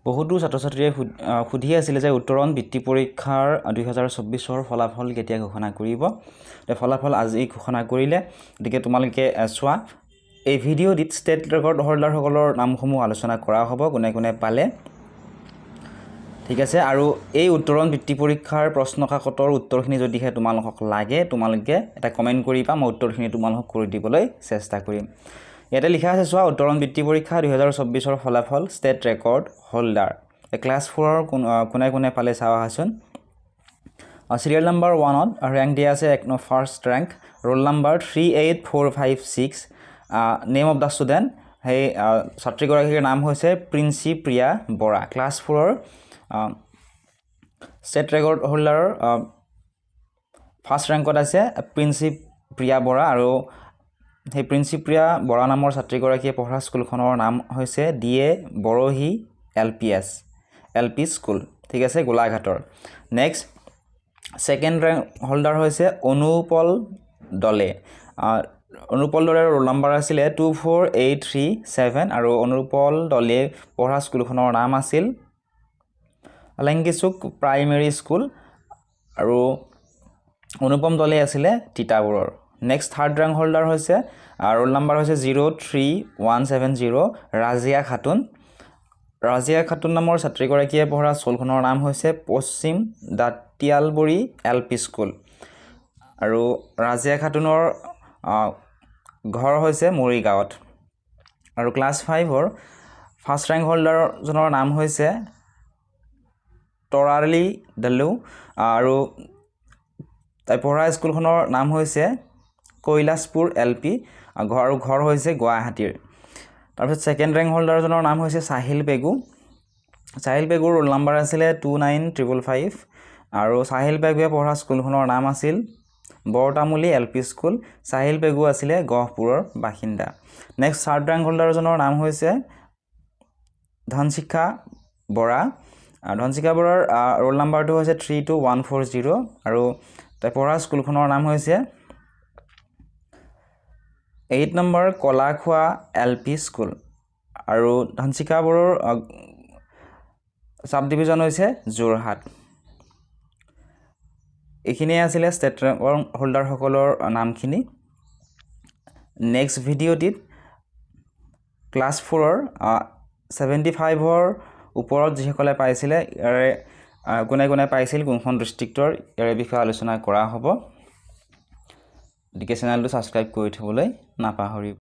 বহুতো ছাত্ৰ-ছাত্ৰীয়ে সুধি আছিল যে উত্তৰণ বৃত্তি পৰীক্ষাৰ 2024 ফলাফল কেতিয়া ঘোষণা কৰিব ফলাফল আজি ঘোষণা কৰিলে গতিকে তোমালোকে চোৱা এই ভিডিঅ'টিত ষ্টেট ৰেকৰ্ড হোল্ডাৰসকলৰ নামসমূহ আলোচনা কৰা হ'ব কোনে কোনে পালে ঠিক আছে আৰু এই উত্তৰণ বৃত্তি পৰীক্ষাৰ প্ৰশ্ন কাকতৰ উত্তৰখিনি যদিহে তোমালোকক লাগে তোমালোকে এটা কমেন্ট কৰিবা মই উত্তৰখিনি তোমালোকক কৰি দিবলৈ চেষ্টা কৰিম ইয়াতে লিখা আছে চোৱা উত্তৰণ বৃত্তি পৰীক্ষা 2024 ফলাফল ষ্টেট ৰেকৰ্ড হোল্ডাৰ ক্লাছ 4 কোনে কোনে পালে চাও আহাচোন সিৰিয়াল নম্বৰ 1 ত ৰেংক দিয়া আছে first rank roll number 38456 name of the student হে ছাত্ৰীগৰাকীৰ নাম হৈছে Princy Priya Bora class 4 state record হোল্ডাৰৰ ফাৰ্ষ্ট ৰেংকত আছে প্ৰিন্সি প্ৰিয়া বৰা আৰু সেই প্ৰিন্সি প্ৰিয়া বৰা নামৰ ছাত্ৰীগৰাকীয়ে পঢ়া স্কুলখনৰ নাম হৈছে ডিএ বৰহি এলপি স্কুল ঠিক আছে গোলাঘাটৰ নেক্সট সেকেন্ড ৰেংক হোল্ডাৰ হৈছে অনুপল দলে ৰোল নম্বৰ আছিল 24837 আৰু অনুপল দলে পঢ়া স্কুলখনৰ নাম আছিল আলেংগিচুক প্ৰাইমেৰী স্কুল আৰু অনুপম দলে আছিল তিতাবৰৰ নেক্সট থাৰ্ড ৰেংক হোল্ডাৰ হৈছে ৰোল নম্বৰ হৈছে 03170 ৰাজিয়া খাতুন নামৰ ছাত্ৰীগৰাকীয়ে পঢ়া স্কুলখনৰ নাম হৈছে পশ্চিম দাতিয়ালবৰী এলপি স্কুল আৰু ৰাজিয়া খাতুনৰ ঘৰ হৈছে মৰিগাঁৱত আৰু ক্লাছ 5ৰ ফাৰ্ষ্ট ৰেংক হোল্ডাৰ জনৰ নাম হৈছে তৰালি দলু আৰু তাই পঢ়া স্কুলখনৰ নাম হৈছে কৈলাশপুৰ এলপি ঘৰ হৈছে গুৱাহাটীৰ তাৰপিছত সেকেন্ড ৰেংক হোল্ডাৰ জনৰ নাম হৈছে সাহিল বেগুৰ ৰোল নম্বৰ আছিল 29555 আৰু সাহিল বেগুৱে পঢ়া স্কুলখনৰ নাম আছিল বৰতামুলি এলপি স্কুল সাহিল বেগু আছিল গহপুৰৰ বাসিন্দা নেক্সট থাৰ্ড ৰেংক হোল্ডাৰ জনৰ নাম হৈছে ধনশিখা বৰাৰ ৰোল নম্বৰটো হৈছে 32140 আৰু তাই পঢ়া স্কুলখনৰ নাম হৈছে 8 নম্বৰ কলাখোৱা এলপি স্কুল আৰু ধনশিখা বৰৰ সাব ডিভিজন হৈছে যোৰহাট এইখিনি আছিল ষ্টেট ৰেকৰ্ড হোল্ডাৰ সকলৰ নামখিনি নেক্সট ভিডিঅ'টিত ক্লাছ 4ৰ 75ৰ ওপৰত যিসকলে পাইছিলে ইয়াৰে কোনে কোনে পাইছিল কোনখন ডিস্ট্ৰিক্টৰ ইয়াৰে বিষয়ে আলোচনা কৰা হ'ব গতিকে চেনেলটো সাবস্ক্ৰাইব কৰি থবলৈ নাপাহৰিব